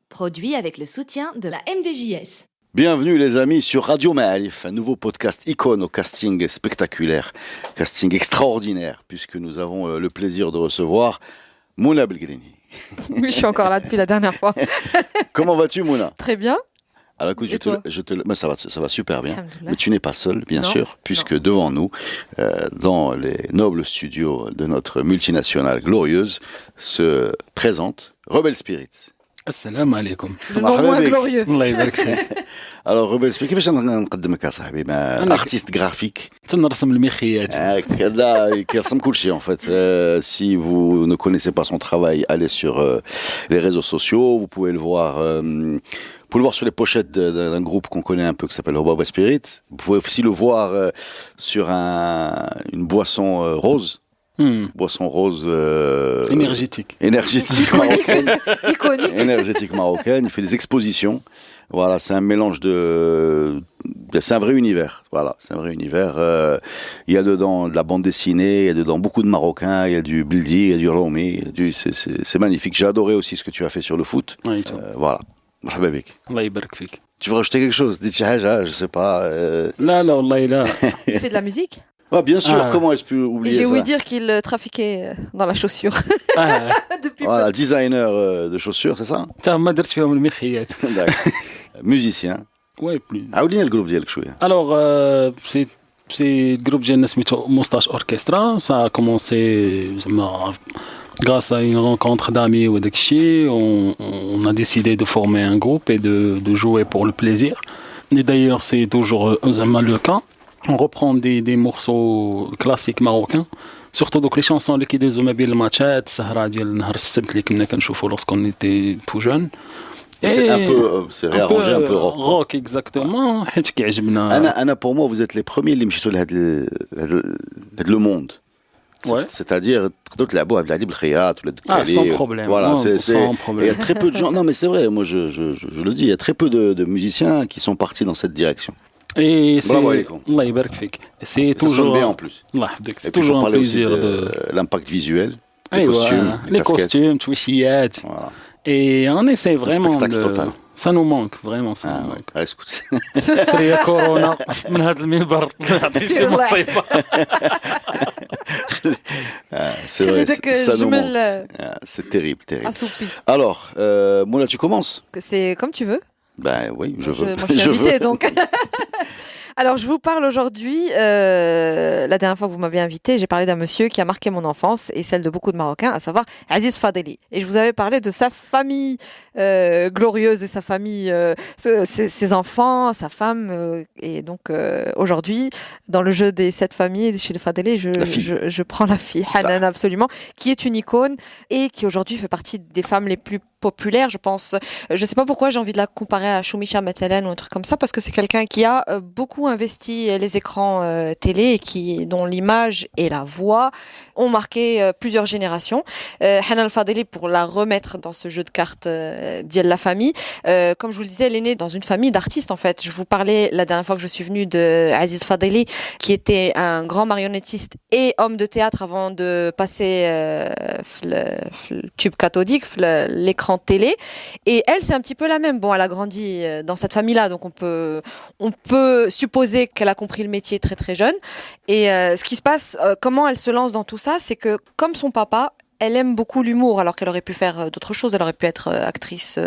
Produit avec le soutien de la MDJS. Bienvenue les amis sur Radio Ma'alif, un nouveau podcast icône au casting spectaculaire, casting extraordinaire, puisque nous avons le plaisir de recevoir Mouna Belgrini. Oui, je suis encore là depuis la dernière fois. Comment vas-tu Mouna? Très bien. Alors écoute, mais ça va super bien. Mais tu n'es pas seul, bien sûr, puisque devant nous, dans les nobles studios de notre multinationale glorieuse, se présente Rebel Spirit. Assalamu alaikum. Le nom moins glorieux. الله يبارك فيك. Alors Rebel Spirit, كيفاش نقدمك يا صاحبي؟ artiste graphique. تنرسم المخيات. كذا كيرسم كل شيء en fait. Si vous ne connaissez pas son travail, allez sur les réseaux sociaux, vous pouvez le voir sur les pochettes d'un groupe qu'on connaît un peu qui s'appelle Rebel Spirit. Vous pouvez aussi le voir sur une boisson rose. Boisson rose énergétique marocaine. Iconique. Énergétique marocaine. Il fait des expositions. Voilà, c'est un mélange c'est un vrai univers. Voilà, c'est un vrai univers. Il y a dedans de la bande dessinée, il y a dedans beaucoup de Marocains, il y a du Bildi, il y a du Romi. C'est magnifique. J'ai adoré aussi ce que tu as fait sur le foot. Oui, voilà. مرحبا بك. الله يبارك فيك. Tu veux rajouter quelque chose? Dites je sais pas. لا والله لا. Il fait de la musique. Ah, bien sûr, comment est-ce que tu peux oublier ça? Et j'ai ouï dire qu'il trafiquait dans la chaussure. Depuis voilà, designer de chaussures, c'est ça? تا ما درت فيهم المخيات. Musicien. Ouais, plus. عاودينا الجروب ديالك شويه. Alors c'est le groupe ديالنا سميتو Moustache Orchestra. Ça a commencé grâce à une rencontre d'amis ou d'akchi. On a décidé de former un groupe et de jouer pour le plaisir. Et d'ailleurs, c'est toujours le cas. On reprend des morceaux classiques marocains, surtout donc les chansons اللي كيدوزو ما بين الماتشات السهرة ديال نهار السبت اللي كنا كنشوفو lorsqu'on était tout jeune. C'est réarrangé un peu rock. Rock exactement, حيت كيعجبنا. أنا pour moi vous êtes les premiers اللي مشيتوا لهاد le monde. Ouais. C'est-à-dire تقدروا تلعبوا عبد العلي بالخياط ولا الدكالي. Sans problème. Voilà, sans problème. Il y a très peu de gens. Non mais c'est vrai, moi je le dis, il y a très peu de musiciens qui sont partis dans cette direction. Et bravo alaikum. Allah يبارك فيك. C'est toujours. Ça sonne bien en plus. Allah يحفظك. C'est et puis toujours un plaisir de l'impact visuel. Les أيوة. costumes, les costumes, تويشيات. Voilà. Et on essaie vraiment total. Ça nous manque vraiment ça. Nous manque. Écoute. سرية كورونا من هذا المنبر نعطي شي مصيبة. C'est vrai, ça nous manque. C'est terrible. Assoupi. Alors, Moula, tu commences? C'est comme tu veux. Ben oui, je veux. Moi, je suis invitée, donc. Alors, je vous parle aujourd'hui, la dernière fois que vous m'avez invité, j'ai parlé d'un monsieur qui a marqué mon enfance et celle de beaucoup de Marocains, à savoir Aziz Fadeli. Et je vous avais parlé de sa famille glorieuse et sa famille, ses enfants, sa femme. Et donc, aujourd'hui, dans le jeu des 7 familles chez les Fadeli, je prends la fille, Hanan, absolument, qui est une icône et qui aujourd'hui fait partie des femmes les plus populaire, je pense. Je sais pas pourquoi j'ai envie de la comparer à Choumicha Matelen ou un truc comme ça, parce que c'est quelqu'un qui a beaucoup investi les écrans télé et dont l'image et la voix ont marqué plusieurs générations. Hanan Fadeli, pour la remettre dans ce jeu de cartes d'Yel la famille, comme je vous le disais, elle est née dans une famille d'artistes en fait. Je vous parlais la dernière fois que je suis venue de Aziz Fadeli, qui était un grand marionnettiste et homme de théâtre avant de passer le tube cathodique, l'écran télé, et elle c'est un petit peu la même. Bon, elle a grandi dans cette famille-là, donc on peut supposer qu'elle a compris le métier très très jeune. Et ce qui se passe, comment elle se lance dans tout ça, c'est que comme son papa, elle aime beaucoup l'humour, alors qu'elle aurait pu faire d'autres choses. Elle aurait pu être actrice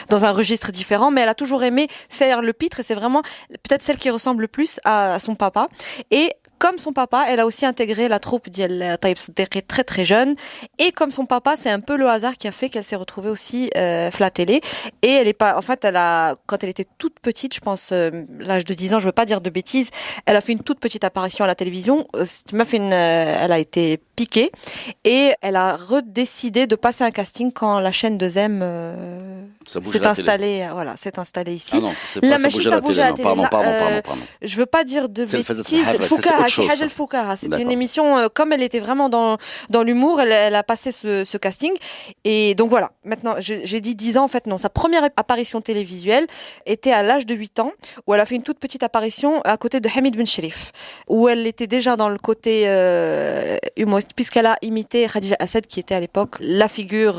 dans un registre différent, mais elle a toujours aimé faire le pitre, et c'est vraiment peut-être celle qui ressemble le plus à son papa. Et comme son papa, elle a aussi intégré la troupe d'Yel Taïb Seddiqi très très jeune. Et comme son papa, c'est un peu le hasard qui a fait qu'elle s'est retrouvée aussi la télé. Et elle est pas, en fait, quand elle était toute petite, je pense, l'âge de 10 ans, je veux pas dire de bêtises, elle a fait une toute petite apparition à la télévision. Elle a été piqué. Et elle a redécidé de passer un casting quand la chaîne 2M Ça bouge s'est à la installée, voilà, s'est installée ici. Ah non, c'est pas ça machine, bouge à ça la bouge télé. à la Non, télé. pardon. Je veux pas dire de C'est le fait d'être bêtises. Harrek, ça, c'est Foukaha, autre chose, Hajj ça. El Foukaha. C'était une D'accord. émission, comme elle était vraiment dans l'humour, elle a passé ce casting. Et donc voilà, maintenant, j'ai dit 10 ans, en fait, non. Sa première apparition télévisuelle était à l'âge de 8 ans, où elle a fait une toute petite apparition à côté de Hamid Ben Sherif, où elle était déjà dans le côté humoriste, puisqu'elle a imité Khadija Assad, qui était à l'époque la figure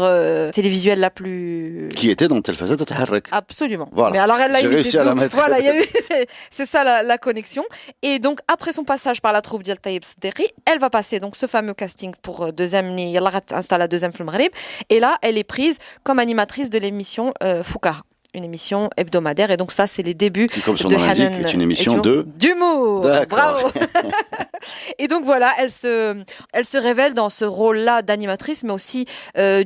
télévisuelle la plus... Qui était dans Telfazat Taharrek. Absolument. Voilà. Mais alors elle l'a J'ai imité. réussi à la mettre. Voilà, il y a eu. C'est ça la connexion. Et donc après son passage par la troupe d'Al Taïb Sderi, elle va passer donc ce fameux casting pour deuxième ni Yalla installe la deuxième film Maghreb. Et là, elle est prise comme animatrice de l'émission Foukaha. Une émission hebdomadaire. Et donc ça, c'est les débuts Qui, comme son de nom l'indique, Hanan est une émission d'humour. D'accord. Bravo. Et donc voilà, elle se révèle dans ce rôle-là d'animatrice, mais aussi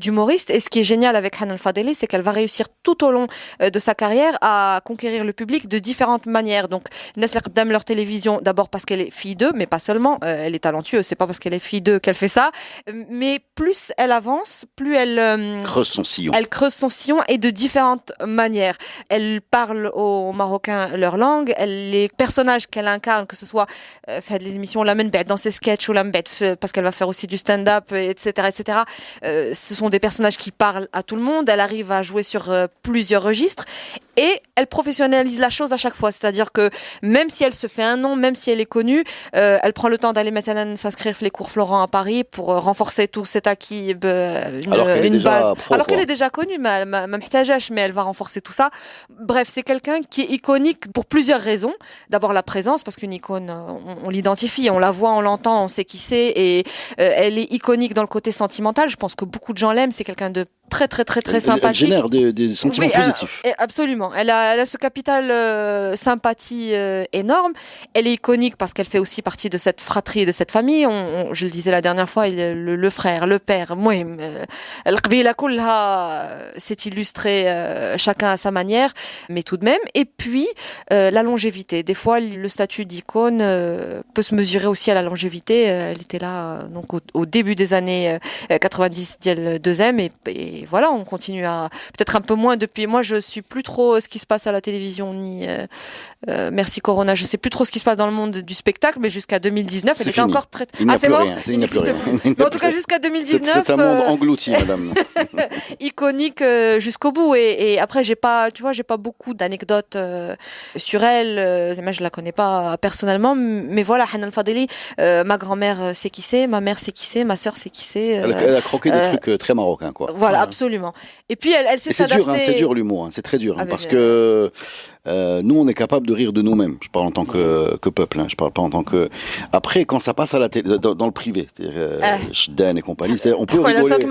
d'humoriste. Et ce qui est génial avec Hanan Fadeli, c'est qu'elle va réussir tout au long de sa carrière à conquérir le public de différentes manières. Donc, Nesla Qdam leur télévision, d'abord parce qu'elle est fille d'eux, mais pas seulement. Elle est talentueuse, c'est pas parce qu'elle est fille d'eux qu'elle fait ça. Mais plus elle avance, plus elle creuse son sillon. Elle creuse son sillon et de différentes manières. Elle parle aux Marocains leur langue. Les personnages qu'elle incarne, que ce soit fait les émissions la Menbet dans ses sketchs ou la Menbet parce qu'elle va faire aussi du stand-up, etc. Ce sont des personnages qui parlent à tout le monde. Elle arrive à jouer sur plusieurs registres et elle professionnalise la chose à chaque fois. C'est-à-dire que même si elle se fait un nom, même si elle est connue, elle prend le temps d'aller maintenant s'inscrire les cours Florent à Paris pour renforcer tout cet acquis, une base. Alors qu'elle est déjà connue, mais elle va renforcer tout ça. Bref, c'est quelqu'un qui est iconique pour plusieurs raisons. D'abord la présence, parce qu'une icône, on l'identifie, on la voit, on l'entend, on sait qui c'est, et elle est iconique dans le côté sentimental. Je pense que beaucoup de gens l'aiment. C'est quelqu'un de très sympathique. Elle génère des sentiments positifs. Absolument. Elle a ce capital sympathie énorme. Elle est iconique parce qu'elle fait aussi partie de cette fratrie et de cette famille. Je le disais la dernière fois, le frère, le père, Mouhim, Al-Qabila kullaha s'est illustré chacun à sa manière, mais tout de même. Et puis, la longévité. Des fois, le statut d'icône peut se mesurer aussi à la longévité. Elle était là donc au début des années 90 d'Yel 2M et voilà, on continue à peut-être un peu moins depuis. Moi, je suis plus trop ce qui se passe à la télévision ni merci Corona. Je sais plus trop ce qui se passe dans le monde du spectacle, mais jusqu'à 2019, elle était encore très. C'est mort. Il n'existe plus. Mais en tout cas, jusqu'à 2019. C'est un monde englouti, madame. Iconique jusqu'au bout. Et après, j'ai pas beaucoup d'anecdotes sur elle. Moi, je la connais pas personnellement, mais voilà, Hanan Fadeli, ma grand-mère sait qui c'est, ma mère sait qui c'est, ma sœur sait qui c'est. Elle a croqué des trucs très marocains, quoi. Voilà, absolument. Et puis elle sait s'adapter. C'est dur l'humour, c'est très dur, parce que nous, on est capable de rire de nous-mêmes. Je parle en tant que peuple, je parle pas en tant que. Après, quand ça passe à la télé, dans le privé, Shdan et compagnie, on peut rigoler.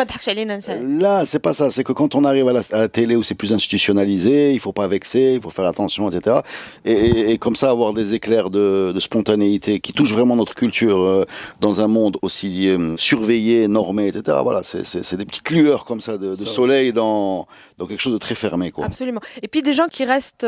Là, c'est pas ça. C'est que quand on arrive à la télé où c'est plus institutionnalisé, il faut pas vexer, il faut faire attention, etc. Et comme ça, avoir des éclairs de spontanéité qui touchent vraiment notre culture dans un monde aussi surveillé, normé, etc. Voilà, c'est des petites lueurs comme ça de soleil dans quelque chose de très fermé, quoi. Absolument. Et puis des gens qui restent,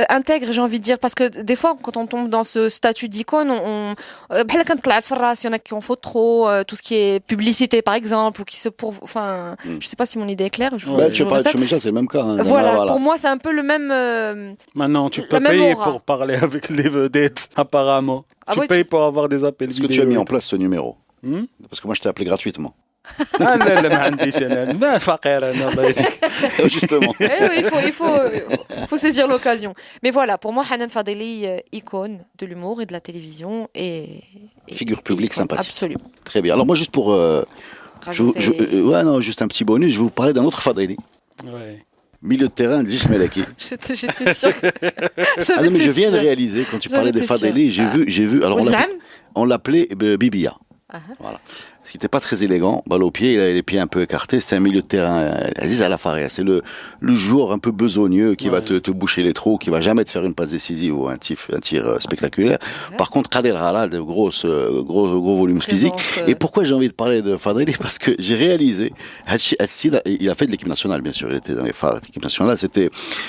intègres, j'ai envie de dire, parce que des fois, quand on tombe dans ce statut d'icône, il y en a qui en faut trop, tout ce qui est publicité, par exemple, ou qui se je sais pas si mon idée est claire. Tu parles de Choumécha, c'est le même cas. Voilà, pour moi, c'est un peu le même. Maintenant, tu peux payer pour parler avec les vedettes, apparemment. Tu payes pour avoir des appels. Est-ce que tu as mis en place ce numéro? Parce que moi, je t'ai appelé gratuitement. Justement. Il faut saisir l'occasion. Mais voilà, pour moi, Hanan Fadeli, icône de l'humour et de la télévision et figure publique sympathique. Absolument. Très bien. Alors moi, juste pour juste un petit bonus, je vais vous parler d'un autre Fadeli. Ouais. Milieu de terrain de Jismelaki. J'étais sûre. Je viens de réaliser quand tu parlais des Fadeli, j'ai vu. Alors on l'appelait Bibia. Voilà. Ce qui n'était pas très élégant, balle au pied, il avait les pieds un peu écartés, c'est un milieu de terrain, Aziz Alafaria, c'est le joueur un peu besogneux qui va te boucher les trous, qui va jamais te faire une passe décisive ou un tir spectaculaire. Par contre, Kader Hala, de gros volumes physiques. Et pourquoi j'ai envie de parler de Fadeli? Parce que j'ai réalisé, il a fait de l'équipe nationale, bien sûr, il était dans les phares de l'équipe nationale, c'était,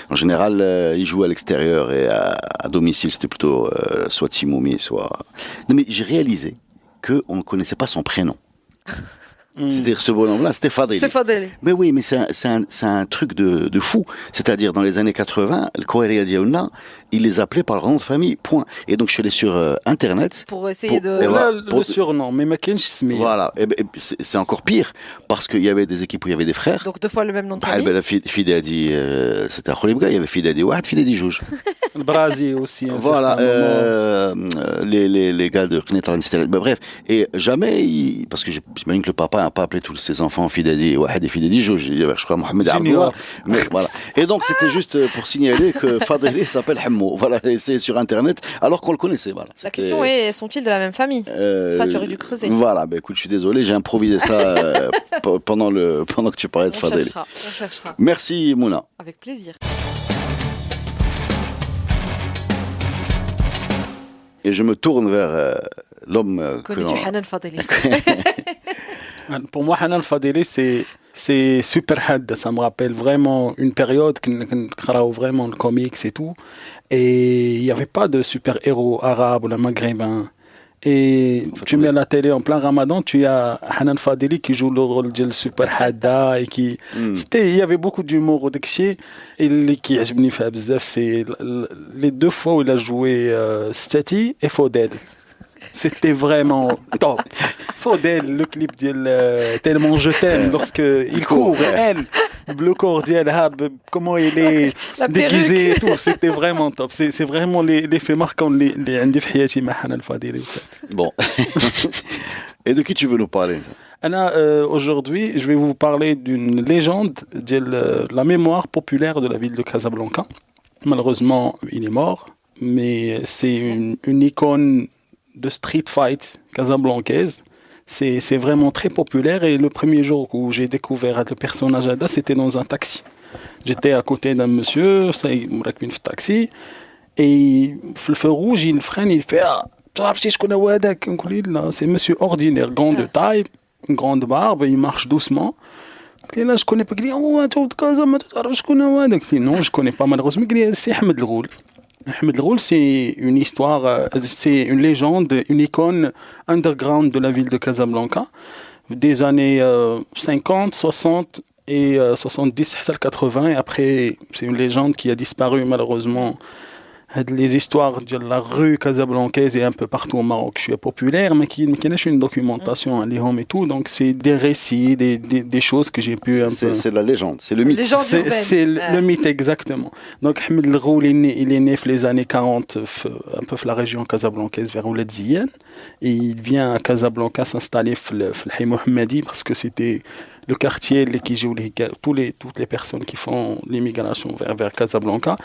en général, il jouait à l'extérieur et à domicile, c'était plutôt soit Timoumi, soit... Non mais j'ai réalisé qu'on ne connaissait pas son prénom. C'est-à-dire ce bonhomme-là, c'était Fadeli. C'est Fadeli. Mais oui, mais c'est un truc de fou. C'est-à-dire, dans les années 80, le Kouaria Diaouna, il les appelait par leur nom de famille, point. Et donc, je suis allé sur Internet. Pour essayer de... et voilà, Le surnom, mais ma kench smi. Voilà. Et c'est encore pire, parce qu'il y avait des équipes où il y avait des frères. Donc 2 fois le même nom de Ah, famille. ben, la Fidi a dit, c'était à Kholibga, il y avait Fidi a dit, ouais, Fidi a dit Jouj. Le Brésil aussi. à un Voilà, certain moment. les gars de Knetan, bref. Et jamais, parce que j'imagine que le papa n'a pas appelé tous ses enfants Fidadi, Wahed et Fidadi Jouj, je crois Mohamed Abdullah. Mais voilà. Et donc, c'était juste pour signaler que Fadeli s'appelle Hammo. Voilà, et c'est sur Internet, alors qu'on le connaissait. Voilà. La question est, sont-ils de la même famille Ça, tu aurais dû creuser. Voilà, ben écoute, je suis désolé, j'ai improvisé ça pendant que tu parlais de Fadeli. On cherchera. Merci, Mouna. Avec plaisir. Et je me tourne vers l'homme que Connais-tu l'on... Hanan Fadeli? Pour moi, Hanan Fadeli, c'est super had. Ça me rappelle vraiment une période que vraiment le comics et tout. Et il n'y avait pas de super-héros arabes ou maghrébins. Et tu mets la télé en plein Ramadan, tu as Hanan Fadeli qui joue le rôle de super hadda et qui il y avait beaucoup d'humour au Dekshi. Et ce qui m'aime fait bzaf, c'est les 2 fois où il a joué Stati et Faudel. C'était vraiment top. Faudel, le clip de Tellement je t'aime, lorsque il court, elle, le corps d'elle, comment il est La déguisé et tout, c'était vraiment top. C'est vraiment l'effet marquant les عندي في حياتي مع حنان الفضيلي. Bon. Et de qui tu veux nous parler? Aujourd'hui, je vais vous parler d'une légende de la mémoire populaire de la ville de Casablanca. Malheureusement, il est mort, mais c'est une icône de street fight casablancaise. C'est vraiment très populaire et le premier jour où j'ai découvert le personnage Ada, c'était dans un taxi. J'étais à côté d'un monsieur, ça il me raconte le taxi et le feu rouge, il freine, il fait c'est monsieur ordinaire, grand de taille, une grande barbe, il marche doucement. Là, je connais pas. Non, je connais pas malheureusement. C'est Ahmed El Ghoul. Ahmed El Ghoul, c'est une histoire, c'est une légende, une icône underground de la ville de Casablanca, des années 50, 60 et 70, 80. Et après, c'est une légende qui a disparu malheureusement. Les histoires de la rue casablancaise et un peu partout au Maroc, je suis populaire, mais qui n'a une documentation à l'IHOM et tout, donc c'est des récits, des choses que j'ai pu un peu... C'est la légende, c'est le mythe. C'est le mythe, exactement. Donc Ahmed El Ghoul, il est né dans les années 40, un peu dans la région casablancaise, vers Ouled Ziyan, et il vient à Casablanca s'installer dans le Hay Mohammadi, parce que c'était le quartier qui joue toutes les personnes qui font l'immigration vers Casablanca.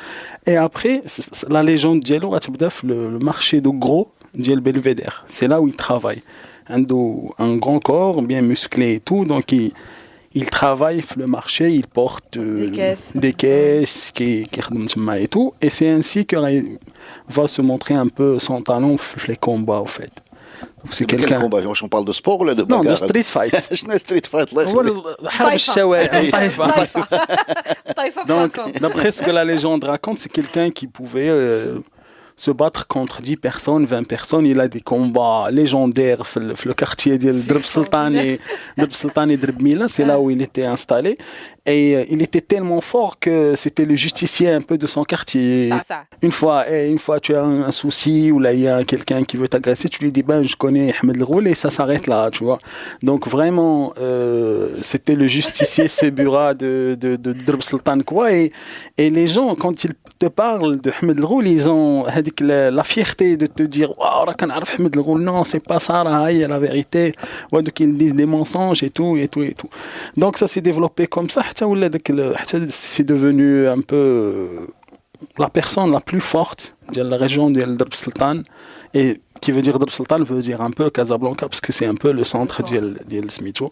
Et après, la légende Diallo a le marché de gros Diel Belvedere. C'est là où il travaille. Un grand corps, bien musclé et tout, donc il travaille sur le marché, il porte des caisses qui et tout. Et c'est ainsi qu'il va se montrer un peu son talent sur les combats, en fait. C'est quelqu'un. Combat? On parle de sport ou là de bagarre? Non, de street fight. Street fight, là. Donc, d'après ce que la légende raconte, c'est quelqu'un qui pouvait se battre contre 10 personnes, 20 personnes. Il a des combats légendaires dans le quartier de Drb Sultan et Drb Mila. C'est là où il était installé. Et il était tellement fort que c'était le justicier un peu de son quartier. Ça. Une fois, tu as un souci ou là il y a quelqu'un qui veut t'agresser, tu lui dis je connais Ahmed El Ghoul et ça s'arrête là, tu vois. Donc vraiment, c'était le justicier Sebura de Drb Sultan quoi. Et les gens quand ils te parlent de Ahmed El Ghoul, ils ont la fierté de te dire waouh, Ahmed El Ghoul, non, c'est pas ça, là, il y a la vérité. Ouais, donc ils disent des mensonges et tout. Donc ça s'est développé comme ça. C'est devenu un peu la personne la plus forte de la région de Drb Sultan. Et qui veut dire Drb Sultan veut dire un peu Casablanca parce que c'est un peu le centre de Smithou.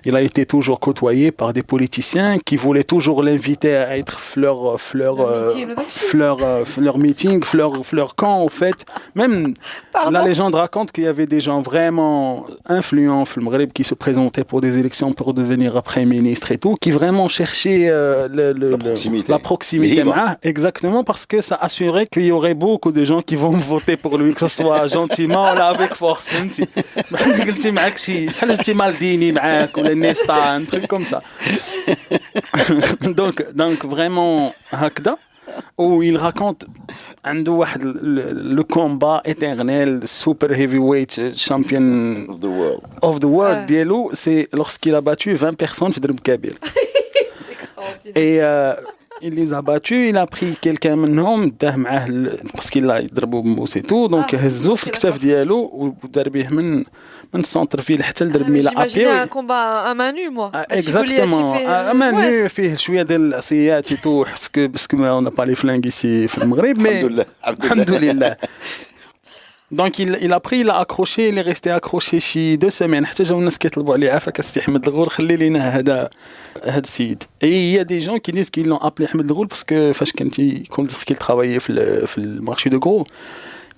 Il a été toujours côtoyé par des politiciens qui voulaient toujours l'inviter à être leur meeting, leur camp en fait. Même la légende raconte qu'il y avait des gens vraiment influents au Maghreb qui se présentaient pour des élections pour devenir Premier ministre et tout, qui vraiment cherchaient la proximité. Exactement, parce que ça assurait qu'il y aurait beaucoup de gens qui vont voter pour lui, que ce soit agent جونتيمون ولا افيك فورس فهمتي بحال قلتي معاك شي بحال جبتي مالديني معاك ولا نيستا ان تروك كوم سا دونك فريمون هكذا où il raconte عنده واحد le combat éternel super heavyweight champion Of the world. of the world ديالو c'est lorsqu'il a battu 20 personnes في ضرب كبير C'est extraordinaire. et il les a battus il a pris quelqu'un منهم داه معاه parce qu'il a يضربوا بموس et tout donc هزو في الكتاف ديالو ودار به من السونتر فيل حتى لضرب ميلا J'imaginais un ابي combat à main nue, moi. اكزاكتومون امان فيه شويه ديال العصيات تو باسكو ما اون با لي فلانغ ici في المغرب مي الحمد لله الحمد لله Donc il a pris, il a accroché, il est resté accroché شي 2 semaines حتى جاو الناس كيطلبوا عليه عافاك السي احمد الغول خلي لينا هذا السيد. Et il y a des gens qui disent qu'ils l'ont appelé Ahmed الغول parce que فاش كنت qu'il travaillait في le marché de gros.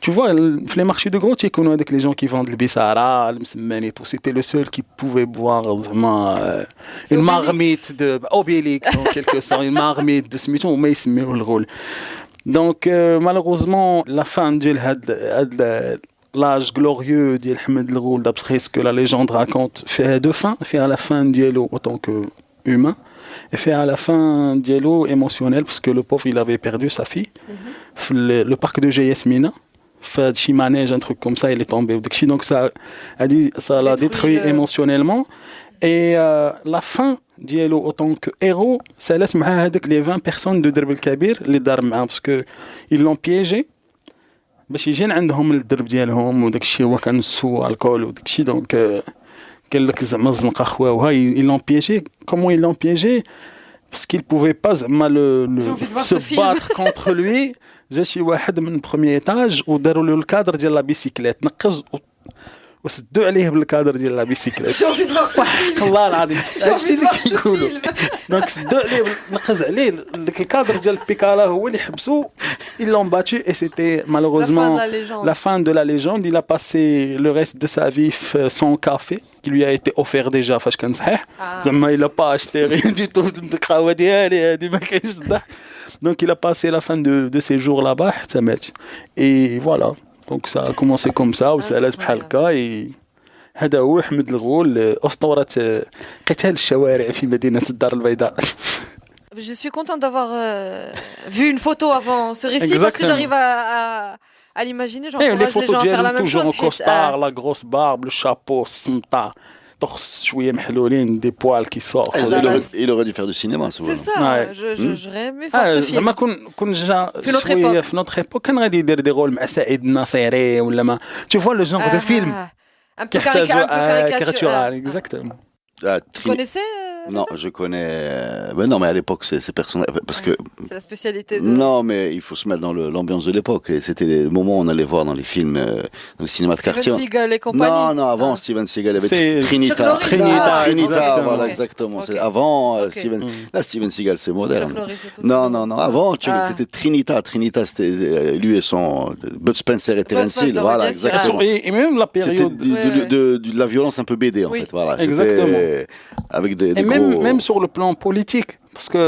Tu vois, les marchés de gros, tu connais avec les gens qui vendent le bissara, le msemmani et tout. C'était le seul qui pouvait boire vraiment une marmite de Obélix en quelque sorte, une marmite de Smithon, mais il se met le rôle. Donc malheureusement, la fin de l'âge glorieux d'Ahmed El-Ghoul, d'après ce que la légende raconte, fait deux fins. Fait à la fin d'Yellow en tant qu'humain et fait à la fin d'Yellow émotionnel parce que le pauvre, il avait perdu sa fille. Le parc de Yasmina. Fait chez manège un truc comme ça il est tombé donc ça l'a détruit émotionnellement et la fin d'Yellow en tant que héros ça laisse معاه هذاك les 20 personnes de درب الكبير اللي دار معاه parce que ils l'ont piégé باش يجي عندهم الدرب ديالهم وداك الشيء هو كان سو الكول وداك الشيء دونك قال لك زعما الزنقه خويا وهاي ils l'ont piégé comment ils l'ont piégé parce qu'il pouvait pas se battre contre lui جا شي واحد من بروميي ايطاج وداروا له الكادر ديال لا بيسيكليت نقز وسدوا عليه بالكادر ديال لا بيسيكليت صح الله العظيم هادشي اللي كيقولوا دونك سدوا عليه نقز عليه داك الكادر ديال البيكالا هو اللي حبسوا ils l'ont battu et c'était malheureusement la fin de la légende il a passé le reste de sa vie sans café qui lui a été offert déjà فاش كان صحيح زعما il a pas acheté rien du tout ديك القهوه ديالي هادي ما كاينش الضحك. Donc il a passé la fin de ses jours là-bas, et voilà. Donc ça a commencé comme ça, وسالت بحال هكا. هذا هو أحمد الغول أسطورة قتال الشوارع في مدينة الدار البيضاء. Je suis contente d'avoir vu une photo avant ce récit parce que j'arrive à l'imaginer. J'encourage les gens à faire la même chose. Toujours au costard, la grosse barbe, le chapeau, السمطة. torse شويه محلولين des poils qui sortent. Il aurait dû faire du cinéma ce C'est ça, j'aurais aimé faire ce film. زعما كون جا شويه في notre époque كان غادي يدير دي رول مع سعيد الناصري ولا ما tu vois le genre de film un peu caricatural exactement. Tu connaissais Non, je connais. Mais non, mais à l'époque, ces personnages. Parce que. C'est la spécialité de. Non, mais il faut se mettre dans l'ambiance de l'époque. Et c'était les moments où on allait voir dans les films, dans les cinémas de quartier. Steven Seagal et compagnie. Non, avant Steven Seagal, il y avait Trinita, voilà, exactement. C'est avant Steven. Là, Steven Seagal, c'est moderne. Non. Avant, c'était Trinita. Trinita, c'était lui et son Bud Spencer et Terence Hill. Voilà, exactement. Et même la période. C'était de la violence un peu BD, en fait. Voilà. Exactement. Avec des même sur le plan politique parce que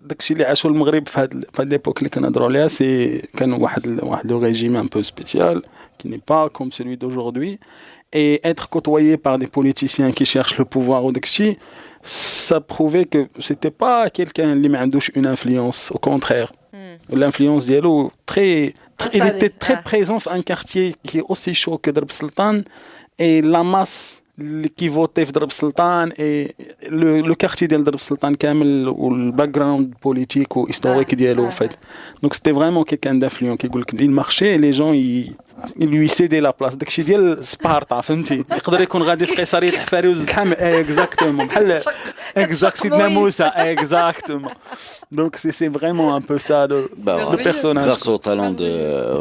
داكشي اللي عاشوا المغرب في هاد ليبوك اللي كنهضروا عليها سي كان واحد لو ريجيم un peu spécial qui n'est pas comme celui d'aujourd'hui et être côtoyé par des politiciens qui cherchent le pouvoir ou داكشي ça prouvait que c'était pas quelqu'un اللي ما عندوش une influence au contraire l'influence ديالو il était très présent في un quartier qui est aussi chaud que درب السلطان et la masse qui votait في درب السلطان et le quartier ديال درب السلطان كامل والباك جراوند بوليتيك وهيستوريك ديالو en fait donc c'était vraiment quelqu'un d'influent كيقول لك il marchait les gens ils lui cédaient la place داكشي ديال سبارتا فهمتي يقدر يكون غادي في قيصريه الحفاري والزحام اكزاكتومون بحال اكزاكت سيدنا موسى اكزاكتومون donc c'est vraiment un peu ça le personnage. Grâce au talent de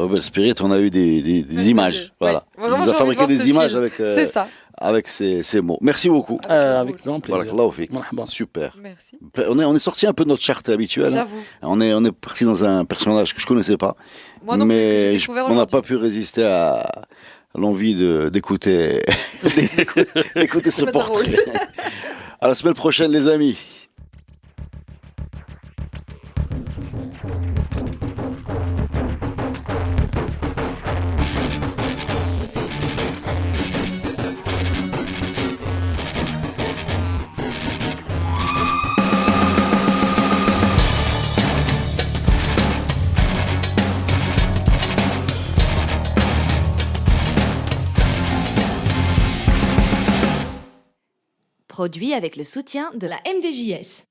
Rebel Spirit on a eu des images voilà il nous a fabriqué des images avec ces mots. Merci beaucoup. Avec grand plaisir. Voilà, super. Merci. On est sorti un peu de notre charte habituelle. J'avoue. On est parti dans un personnage que je connaissais pas. Moi non mais plus, j'ai découvert on n'a pas pu résister à l'envie d'écouter ce portrait. À la semaine prochaine, les amis. Produit avec le soutien de la MDJS.